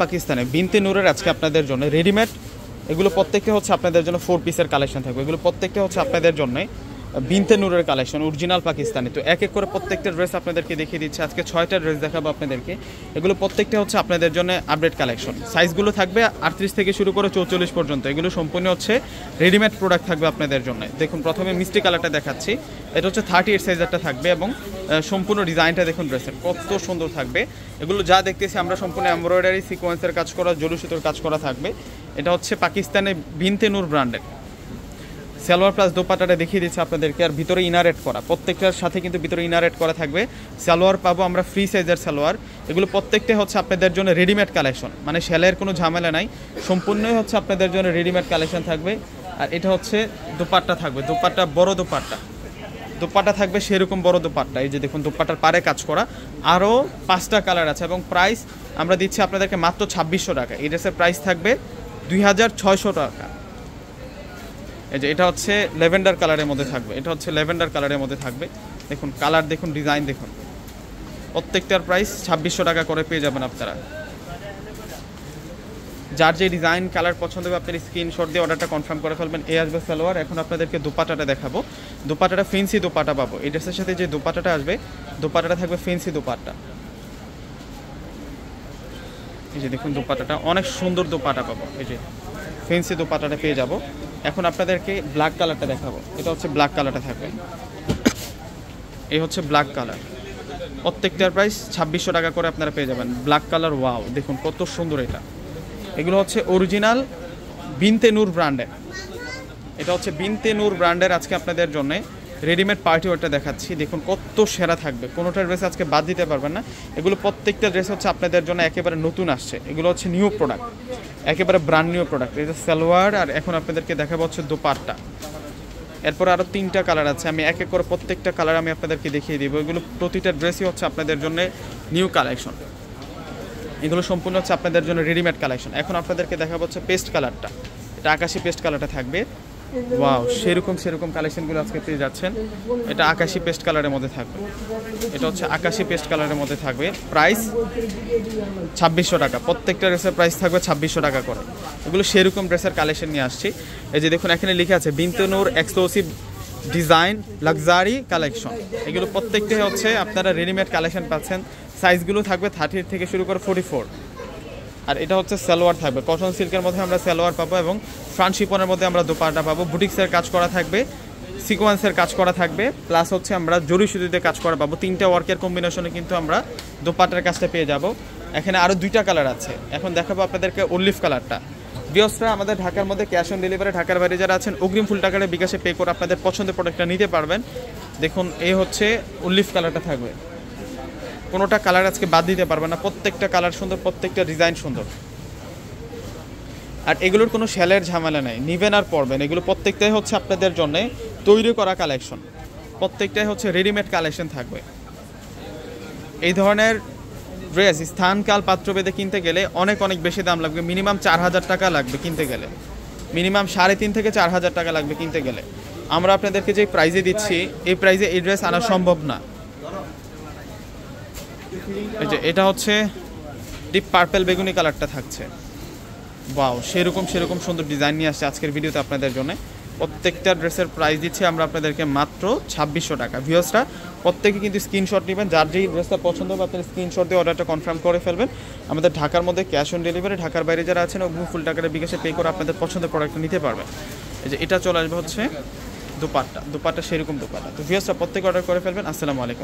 পাকিস্তানে বিনতে নূরের আজকে আপনাদের জন্য রেডিমেড, এগুলো প্রত্যেকটা হচ্ছে আপনাদের জন্য 4 পিসের কালেকশন থাকবে। এগুলো প্রত্যেকটা হচ্ছে আপনাদের জন্য বিনতে নূরের কালেকশন, অরিজিনাল পাকিস্তানি। তো এক এক করে প্রত্যেকটা ড্রেস আপনাদেরকে দেখিয়ে দিচ্ছে। আজকে 6টা ড্রেস দেখাবো আপনাদেরকে। এগুলো প্রত্যেকটা হচ্ছে আপনাদের জন্য আপডেট কালেকশন। সাইজগুলো থাকবে 38 থেকে শুরু করে 44 পর্যন্ত। এগুলো সম্পূর্ণ হচ্ছে রেডিমেড প্রোডাক্ট থাকবে আপনাদের জন্য। দেখুন প্রথমে মিষ্টি কালারটা দেখাচ্ছি, এটা হচ্ছে 38 সাইজেরটা থাকবে এবং সম্পূর্ণ ডিজাইনটা দেখুন ড্রেসের কত সুন্দর থাকবে। এগুলো যা দেখতেছি আমরা সম্পূর্ণ এমব্রয়ডারি সিকোয়েন্সের কাজ করা, জরি সুতোর কাজ করা থাকবে। এটা হচ্ছে পাকিস্তানের বিনতে নূর ব্র্যান্ডের। সালোয়ার প্লাস দোপাট্টাটা দেখিয়ে দিচ্ছে আপনাদেরকে, আর ভিতরে ইনারেট করা, প্রত্যেকটার সাথে কিন্তু ভিতরে ইনারেট করা থাকবে। সালোয়ার পাবো আমরা ফ্রি সাইজের সালোয়ার। এগুলো প্রত্যেকটা হচ্ছে আপনাদের জন্য রেডিমেড কালেকশন, মানে সেলাইয়ের কোনো ঝামেলা নাই, সম্পূর্ণই হচ্ছে আপনাদের জন্য রেডিমেড কালেকশন থাকবে। আর এটা হচ্ছে দোপাট্টা থাকবে, দোপাট্টা বড় দোপাট্টা থাকবে সেরকম বড় দোপাট্টা। এই যে দেখুন দোপাট্টার পারে কাজ করা, আরও 5টা কালার আছে এবং প্রাইস আমরা দিচ্ছি আপনাদেরকে মাত্র 2600 টাকা। এই ড্রেসের প্রাইস থাকবে 2600 টাকা। এই যে এটা হচ্ছে ল্যাভেন্ডার কালারের মধ্যে থাকবে, এটা হচ্ছে ল্যাভেন্ডার কালারের মধ্যে থাকবে। দেখুন কালার দেখুন, ডিজাইন দেখুন, প্রত্যেকটার প্রাইস 2600 টাকা করে পেয়ে যাবেন আপনারা। যার যে ডিজাইন কালার পছন্দ হবে আপনার স্ক্রিনশট দিয়ে অর্ডারটা কনফার্ম করে ফেলবেন। এই আসবে সালোয়ার। এখন আপনাদেরকে দোপাট্টাটা দেখাবো। দোপাট্টাটা ফেন্সি দোপাট্টা পাবো। এই ড্রেসের সাথে যে দোপাট্টাটা আসবে, দোপাট্টাটা থাকবে ফেন্সি দোপাট্টা। এই যে দেখুন দোপাট্টাটা অনেক সুন্দর দোপাট্টা পাবো, এই যে ফেন্সি দোপাট্টাটা পেয়ে যাব। এখন আপনাদেরকে ব্ল্যাক কালারটা দেখাবো। এটা হচ্ছে ব্ল্যাক কালারটা থাকবে, এই হচ্ছে ব্ল্যাক কালার। প্রত্যেকটার প্রাইস 2600 টাকা করে আপনারা পেয়ে যাবেন। ব্ল্যাক কালার, ওয়াও দেখুন কত সুন্দর এটা। এগুলো হচ্ছে অরিজিনাল বিনতে নূর ব্র্যান্ডের। এটা হচ্ছে বিনতে নূর ব্র্যান্ডের আজকে আপনাদের জন্য রেডিমেড পার্টি ওয়ারটা দেখাচ্ছি। দেখুন কত সেরা থাকবে, কোনোটা ড্রেস আজকে বাদ দিতে পারবেন না। এগুলো প্রত্যেকটা ড্রেস হচ্ছে আপনাদের জন্য একেবারে নতুন আসছে। এগুলো হচ্ছে নিউ প্রোডাক্ট, একেবারে ব্র্যান্ড নিউ প্রোডাক্ট। এটা সালোয়ার, আর এখন আপনাদেরকে দেখাবো হচ্ছে দোপাট্টা। এরপর আরও 3টা কালার আছে, আমি এক এক করে প্রত্যেকটা কালার আমি আপনাদেরকে দেখিয়ে দিব। এগুলো প্রতিটা ড্রেসই হচ্ছে আপনাদের জন্য নিউ কালেকশন। এগুলো সম্পূর্ণ হচ্ছে আপনাদের জন্য রেডিমেড কালেকশন। এখন আপনাদেরকে দেখাবো হচ্ছে পেস্ট কালারটা, এটা আকাশি পেস্ট কালারটা থাকবে। ওয়াও, সেরকম কালেকশনগুলো আজকে পেয়ে যাচ্ছেন। এটা আকাশি পেস্ট কালারের মধ্যে থাকবে, এটা হচ্ছে আকাশি পেস্ট কালারের মধ্যে থাকবে। প্রাইস 2600 টাকা। প্রত্যেকটা ড্রেসের প্রাইস থাকবে 2600 টাকা করে। এগুলো সেরকম ড্রেসের কালেকশন নিয়ে আসছি। এই যে দেখুন এখানে লিখে আছে বিনতে নূর এক্সক্লুসিভ ডিজাইন লাক্সারি কালেকশন। এগুলো প্রত্যেকটাই হচ্ছে আপনারা রেডিমেড কালেকশন পাচ্ছেন। সাইজগুলো থাকবে 30 থেকে শুরু করে 44। আর এটা হচ্ছে সালোয়ার থাকবে, কটন সিল্কের মধ্যে আমরা সালোয়ার পাবো এবং ফ্রন্ট শিপনের মধ্যে আমরা দোপাট্টা পাবো। বুটিক্সের কাজ করা থাকবে, সিকোয়েন্সের কাজ করা থাকবে, প্লাস হচ্ছে আমরা জরি সুতিতে কাজ করা পাবো। 3টা ওয়ার্কের কম্বিনেশনে কিন্তু আমরা দোপাট্টার কাজটা পেয়ে যাব। এখানে আরও 2টা কালার আছে। এখন দেখাবো আপনাদেরকে অলিভ কালারটা। ভিউয়ার্সরা আমাদের ঢাকার মধ্যে ক্যাশ অন ডেলিভারি, ঢাকার বাইরে যারা আছেন অগ্রিম ফুল টাকাটা বিকাশে পে করে আপনাদের পছন্দের প্রোডাক্টটা নিতে পারবেন। দেখুন এই হচ্ছে অলিভ কালারটা থাকবে, কোনোটা কালার আজকে বাদ দিতে পারবে না। প্রত্যেকটা কালার সুন্দর, প্রত্যেকটা ডিজাইন সুন্দর। আর এগুলোর কোনো সেলের ঝামেলা নেই, নিবেন আর পরবেন। এগুলো প্রত্যেকটাই হচ্ছে আপনাদের জন্য তৈরি করা কালেকশন, প্রত্যেকটাই হচ্ছে রেডিমেড কালেকশন থাকবে। এই ধরনের ড্রেস স্থানকাল পাত্রভেদে কিনতে গেলে অনেক বেশি দাম লাগবে। মিনিমাম 4000 টাকা লাগবে কিনতে গেলে, মিনিমাম 3.5 থেকে 4000 টাকা লাগবে কিনতে গেলে। আমরা আপনাদেরকে যে প্রাইজে দিচ্ছি, এই প্রাইজে এই ড্রেস আনা সম্ভব না। এই যে এটা হচ্ছে ডিপ পার্পল বেগুনি কালারটা থাকছে। ওয়াও, সেরকম সুন্দর ডিজাইন নিয়ে আসছে আজকের ভিডিওতে আপনাদের জন্য। প্রত্যেকটা ড্রেসের প্রাইস দিচ্ছি আমরা আপনাদেরকে মাত্র 2600 টাকা। ভিউয়ার্সরা প্রত্যেকে কিন্তু স্ক্রিনশট নেবেন, যার যেই ড্রেসটা পছন্দ হবে আপনার স্ক্রিনশট দিয়ে অর্ডারটা কনফার্ম করে ফেলবেন। আমাদের ঢাকার মধ্যে ক্যাশ অন ডেলিভারি, ঢাকার বাইরে যারা আছেন অগ্রিম ফুল টাকাটা বিকাশে পে করে আপনাদের পছন্দের প্রোডাক্টটা নিতে পারবেন। এই যে এটা চলে আসবে হচ্ছে দোপাট্টা সেরকম দোপাট্টা। তো ভিউয়ার্সরা প্রত্যেকে অর্ডার করে ফেলবেন। আসসালামু আলাইকুম।